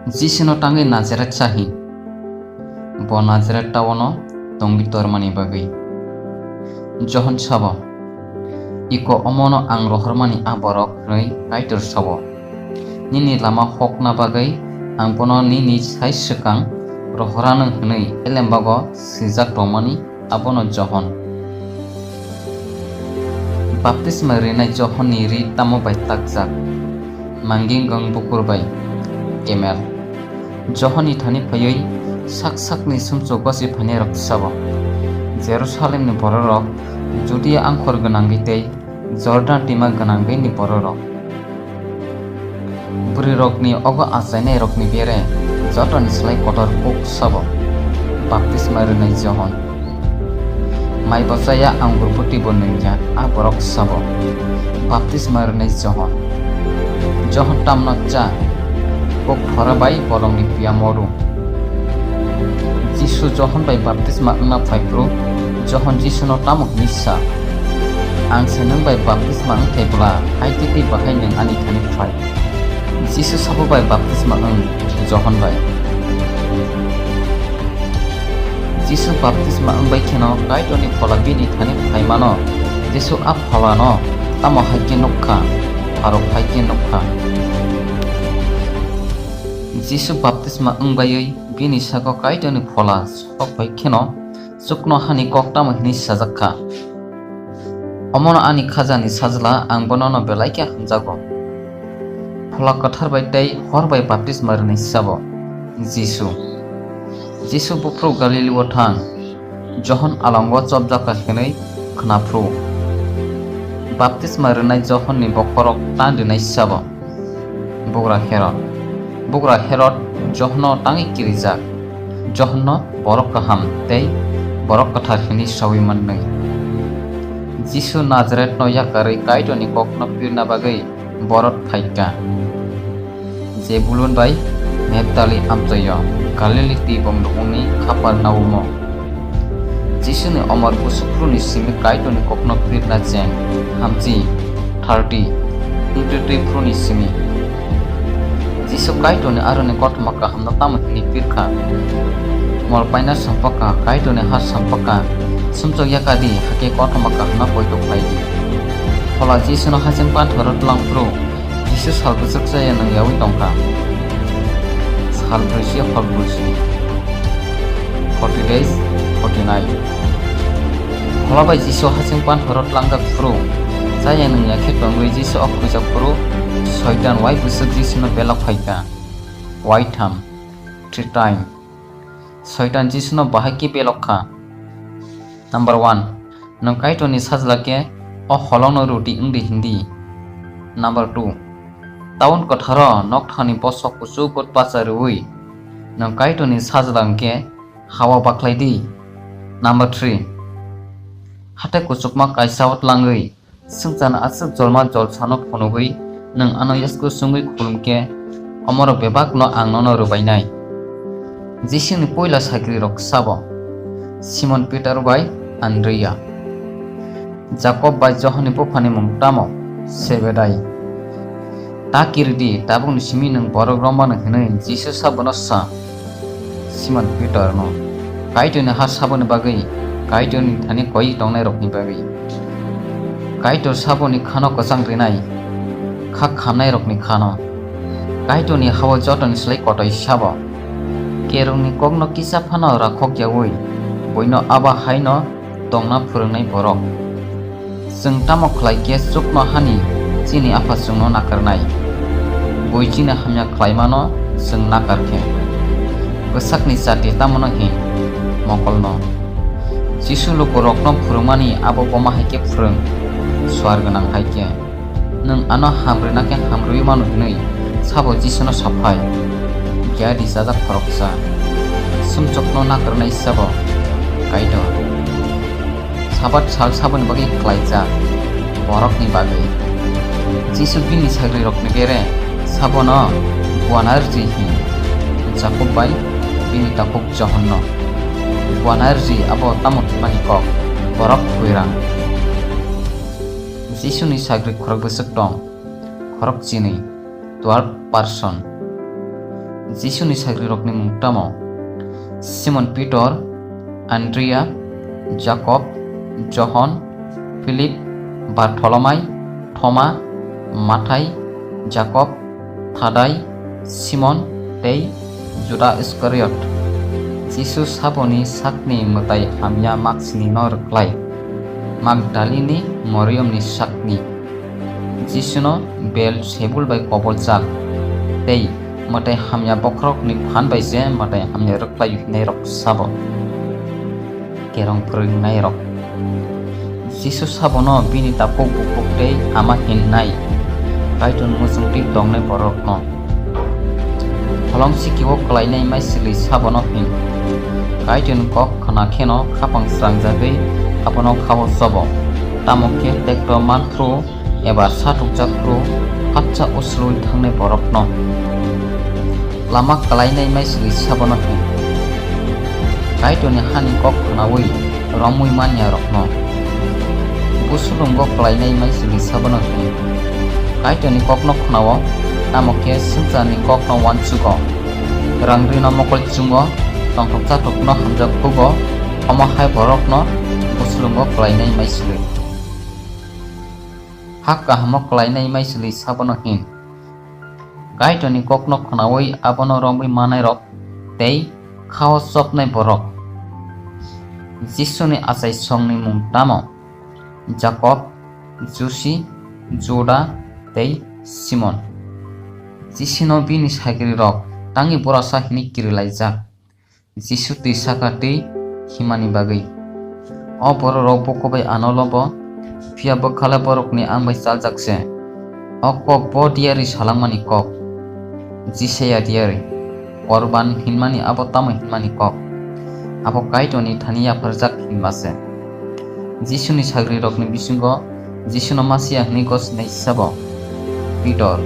Jisino tangi Nazaret sahi. Bo Nazaret tawono tongi tormani bagi. Johon sabo. Iko omono ang rohormani aborok rei kaitor sabo. Nini lama hok na bagai ang pono nini sai sekang rohorano hnei elembago sijak romani abono johon. Baptisma rinai johon ni ri tamo bai takjak. Mangging gang bukur bai. Emel. Johon ithani phayoi sak ni sumcho gosi phane rok sabo. Jerusalem ni bororok Judea angkor ganang gitei Jordan tima ganang ni bororok. Buri rok ni ogo asainai rok ni bere joton slai kotor kuk sabo. Baptisma rinai johon. Mai basaya anggur putih bonengja aborok sabo. Baptisma rinai johon. Johon tamno cha kok horabai bolong ni piamoru. Jisu johon bai baptisma na phaipru johon jisu no tamok nissa. Ang senang bai baptisma ang tebla aiti bahai neng ani thani phai. Jisu sabo bai baptisma ang johon bai. Jisu baptisma ang bai kheno kaitoni phola bini thani phai mano. Jisu ap phola no tamo haike nokha aro haike nokha. Jisu baptisma ang bayoi bini sako kaitoni phola sok bai kheno sukno hani kokta mahni sajakha. Omono ani khajani sajla ang bonono belaike hamjago. Phola kathar bai tei hor bai baptisma rinai sabo. Jisu bupru Galili o thang johon alango chobjaka khenai khnapru. Baptisma rinai johon ni bokorok tan rinai sabo. Bugra Herod johno tangi kirijak. Johno borok kaham tei borok kathar hini sawi mannai. Jisu Nazaret no yakari kaitoni kokno pirna bagai borot phaika. Zebulun bai Nephtali amtayo Galili ti bomduni khapar naumo. Jisu ni omar busukru ni simi kaitoni kokno pirna chen hamji 30 intri pruni simi. Jisu kaitoni arone kotmaka hamna tamni pirkha. Mol paina sampaka kaitoni har sampaka sumcho yakadi hake kotmaka hamna poito phaidi. Phola Jisu no hajeng pan thorot langpru Jisu salbusuk jaya nang yawi tongka. Salbrusi 40 days 49. Phola bai Jisu hajeng pan thorot langka pru jaya nang yakhe tongwi Jisu okujak pru Soitan wai busuk Jisu no belok phaika. Wai tham 3 time. Soitan Jisu no bahaki belokha. Number 1. Nang kaitoni sajlake o holono ruti ingdi hindi. Number 2. Taun kotharo nokthani posok kusukot pasarui. Nang kaitoni sajlangke hawa baklaidi. Number 3. Hate kusukma kaisawat langui. Sungchana asuk jolma jolsanok phonogui. Nang ano yasku sungui khulumke omoro bebak no angnono rubainai. Jisu ni poila sakri rok sabo. Simon Peter bai Andrea. Jacob bai Johani pophani mungtamo Sebedai. Takirdi tabung simi nang borok romban hinai Jisu sabono sa. Simon Peter no kaitoni har saboni bagai kaitoni thani koi tongnai rokni bagai. Kaitor saboni khano kosang rinai khak khamnai rokni khano. Kaitoni hawa joton slai kotoi sabo. Kerongni kokno kisa phano rakhok yawi. Boino aba haino tongna phurungnai borok. Jeng tamo khlaike sukno hani chini afa sungno nakarnai. Boichina hamya khlaimano jeng nakarkhe. Besakni jati tamono hi mokolno. Jisu loko rokno phurungmani abo boma haike phurung swarganang haike. Nang ano hamrinake hamrui manu hinui sabo Jisu no saphai. Jadi sajak phoroksa. Sumchokno nakarnai sabo. Kaito. Sabat sal sabon bagi klaija. Borok ni bagai. Jisu bini sagri rokni bere sabono buanar jihi. Jacob bai bini takuk johonno. Buanar ji abo tamut manikok. Borok kuirang. Jisu ni sagri khorok besuk dong. Khorok chini 12 person. Jisuni sakri rokni mungtamo Simon Peter, Andrea, Jacob, John, Philip, Bartholomew, Thomas, Mathai, Jacob, Thadai, Simon, tei Judas Iscariot. Jesus saboni sakni mutai hamya maksini nor klai Magdalini Morium ni sakni Jisuno bel sebul bai kobol jak tei mutai hamya bokrok ni phan bai je mutai hamya ruklai nei rok sabo kerong pring nai rok Jesus sabono bini tapok bukuk tei ama hin nai kaitun musungti dongnai borok no Tolong sikiwo klai nai mai sili sabono hin kaitun kok khana kheno khapang srang jagai abono khawo sobo tamokhe tekto manthru eba satuk jakru patcha uslui thangnai borok no lama klai nai mai sili sabono hin kaitun hani kok khanawi romui manya rok no busulungo klai nai mai sili sabono hin kaitun kok no khnawo tamokhe sungjani kok no wanchugo rangri no mokol chungo tongtok chatok no hamjak pugo omo hai borok no buslungo klai nai mai sili hakka hamo klai nai mai sili sabono hin kaitoni kok no khnawi abono romui manai rok tei khao sopnai borok Jisuni asai songni mung tamo Jacob, Josi, Juda, tei Simon. Jisino bini sakri rok tangi borasa hini kirilaijak. Jisu ti sakati himani bagai. O boro rok bokobai anolobo pia bokhala borokni angbai saljakse. O kok bo diari salangmani kok. Jiseya diari. Korban hinmani abo tamo hinmani kok. Abo kaitoni thania farjak hinmase. Jisuni sakri rokni bisingo Jisuno masia hini gos nei sabo. Peter.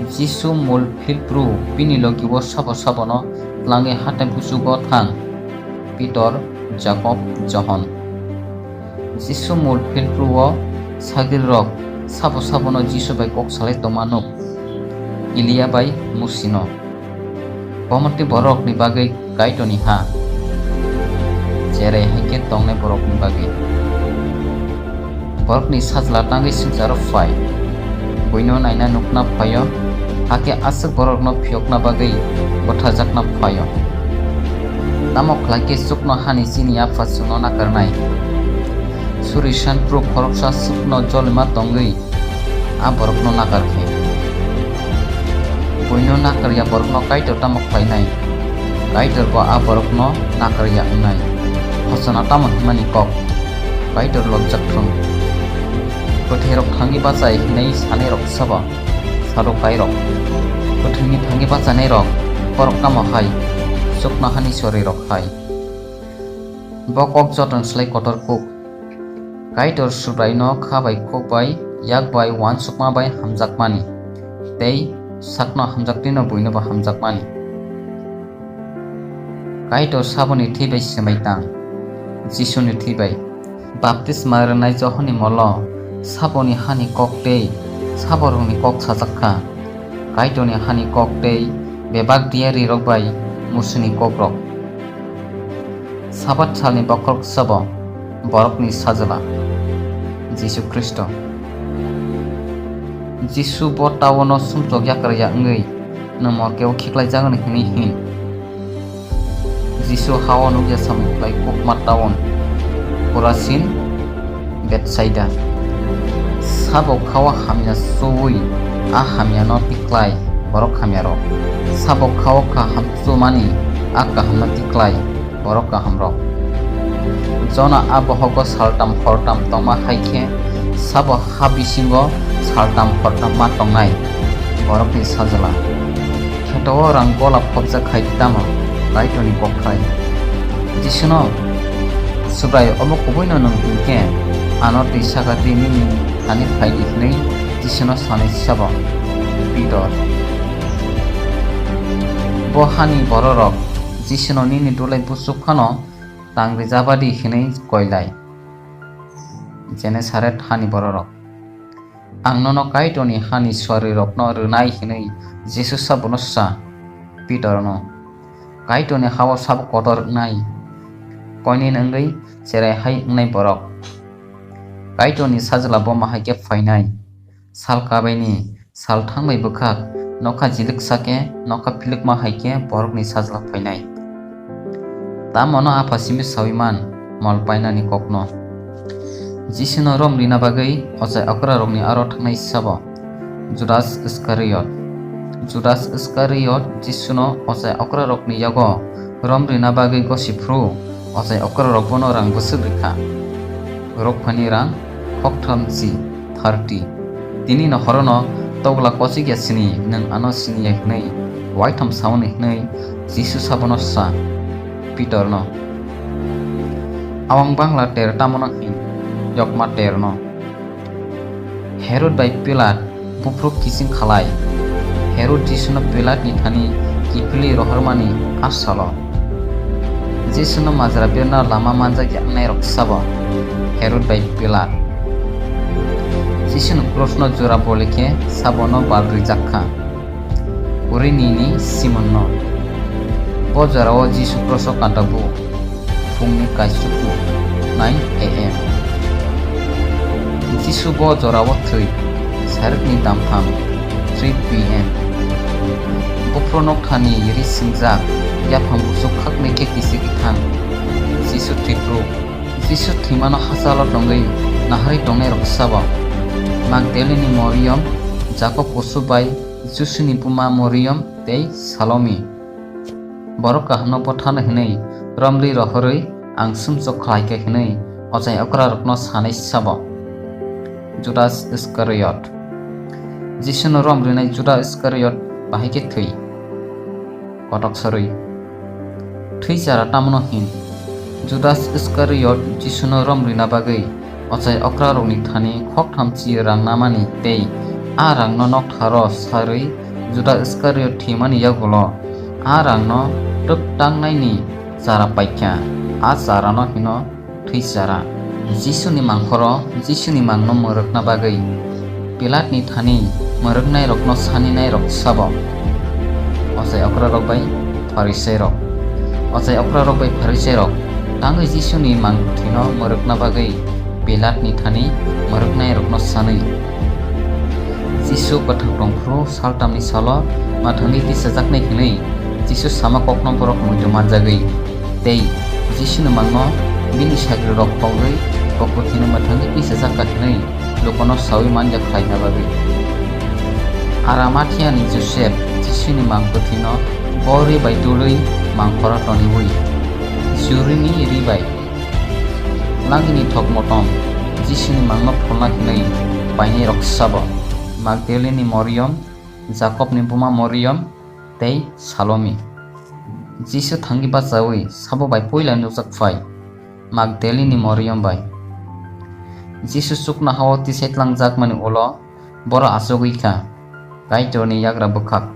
Jisu mul filpru bini logi bo sabo no lange hate busugo thang. Peter, Jacob, John. Jisu mul filpru o sakri rok sabo no Jisu bai kok salai tomanuk. Ilia bai musino. Komati borok ni bagai kaitoni ha. Jere heke tongne borok ni bagai. Borok ni sajla tangi sinjaro fai. Boino naina nukna phayo. Hake asuk borok no phiokna bagai bothajakna phayo. Tamok lake sukno hani sini afa suno na karnai. Surishan pro koroksa sukno jolma tongui. A borok no nakarkhe. Boino nakarya borok no kaitor tamok phainai. Kaitor bo a borok no nakarya unai. Hosana tamok mani kok. Kaitor logjak thung. Kotherok thangi bachai hinai sane rok saba. Sarok kairok. Kothengi thangi bachane rok. Borok kamo hai. Sukna hani sori rok hai. Bokok joton slai kotor kuk. Kaitor surai no khabai kokbai yakbai wan sukma bai hamjakmani. Tei sakno hamjakti no buino ba hamjakmani. Kaitor saboni thibai semaitang. Jisuni thibai. Baptisma ranai johoni molo. Saboni hani koktei saboroni kok sajakka kaitoni hani koktei bebak diari rokbai musuni kokrok sabat salni bokrok sabo borokni sajala Jisu Kristo Jisu bo tawono sumtok yakarya ngei namo keu khiklai jangan hini hin Jisu hawonu ya samuklai kokma tawon Korasin Betsaida Sabo kawa hamya suwi a hamya no tiklai borok hamya ro sabo kawa ka hamsu mani a ka hamna tiklai borok ka hamro jona abo hogo saltam hortam toma haike sabo habisingo saltam hortam ma tongnai borok ni sajala kheto rang gola phobja khaitama kaitoni kokthai jisuno subrai omo kuboino nang hinke anoti sakati nini ani phaidi nei Jisuno sane sabo Peter bohani bororok Jisuno nini dulai busuk khano tangri jabadi hinei koilai jene sare hani bororok angnono kaitoni hani swari rokno runai hinei Jesus sabono sa Peter no kaito ni hawa sab kotor nai koini nangai cerai hai ngai borok kaito ni sajla bo mahake fainai sal kabaini sal thangbai bukhak noka jilik sake noka pilik mahake borok ni sajla fainai tamono apasimi sawiman malpaina ni kokno jisino rom rina bagai ojai okra rokni aro thangnai sabo Judas Iskariot jisuno ojai okra rokni yago rom rina bagai gosipru ojai okra rok bono rang busuk rikha rokphani rang koktamji 30 tini no horono togla kosi gesini nang ano sini yaknai waitam saun iknai jisu sabono sa Peter no awang bangla ter tamono hin yokma ter no Herod by Pilat bufruk kising khalai Herod jisuno Pilat ni thani kipili rohormani asalo jisuno mazra birna lama manja yaknai roksabo Herod by Pilat jisuno krosno jora boleke sabono balri jakha uri nini simonno bojarawo jisu kroso kantabu fungni kaisuku 9 am jisu bojarawo thui sarikni dampham 3 pm bopronok thani yiri singjak yapham busuk khakne ke kisik thang jisu thipru jisu thimano hasalo tongai nahari tongai roksaba Magdalene Moriam Jacob Osubai Jusuni Puma Moriam tei Salomi borok kahno pothana hinai ramli rohoroi angsum jokhlaike hinai ojai okra rokno sanai sabo Judas Iskariot jisuno rom rinai Judas Iskariot bahike thui kotok sarui thui jara tamono hin Judas Iskariot jisuno rom rina bagai ojai okra rokni thani khoktamchi rang namani tei a rang no nok tharo sarui Judas Iskariot thimani yagulo a rang no tuk tangnai ni jara paikya a jara no hino thui jara jisuni mangkhoro jisuni mangno morokna bagai Pilat ni thani moroknai rokno saninai rok sabo ojai okra rok bai Pharisee rok ojai okra rok bai Pharisee rok tangai jisuni mangthino morokna bagai Pilat ni thani moroknai rokno sanai jisu pathak rongphru saltamni salo mathangni ti sajaknai hinai jisu sama kokno borok mujho manjagai tei jisunu mangno bini sagri rok paugai kokothino mathangni ti sajakka hinai lokono sawi manja khaina bagai Arimathea ni Joseph jisuni mangkothino bori bai tului mangkhora toniwi jurini ribai langini thok motom jisuni mangno pholna hinai bainai rok sabo Magdalene Moriam Jacob ni Puma Moriam tei Salomi jisu thangi bachawi sabo bai poila nujak phai Magdalene Moriam bai jisu sukna hawa ti setlang jak mani ulo bora asogui kha kaito ni yagra bukhak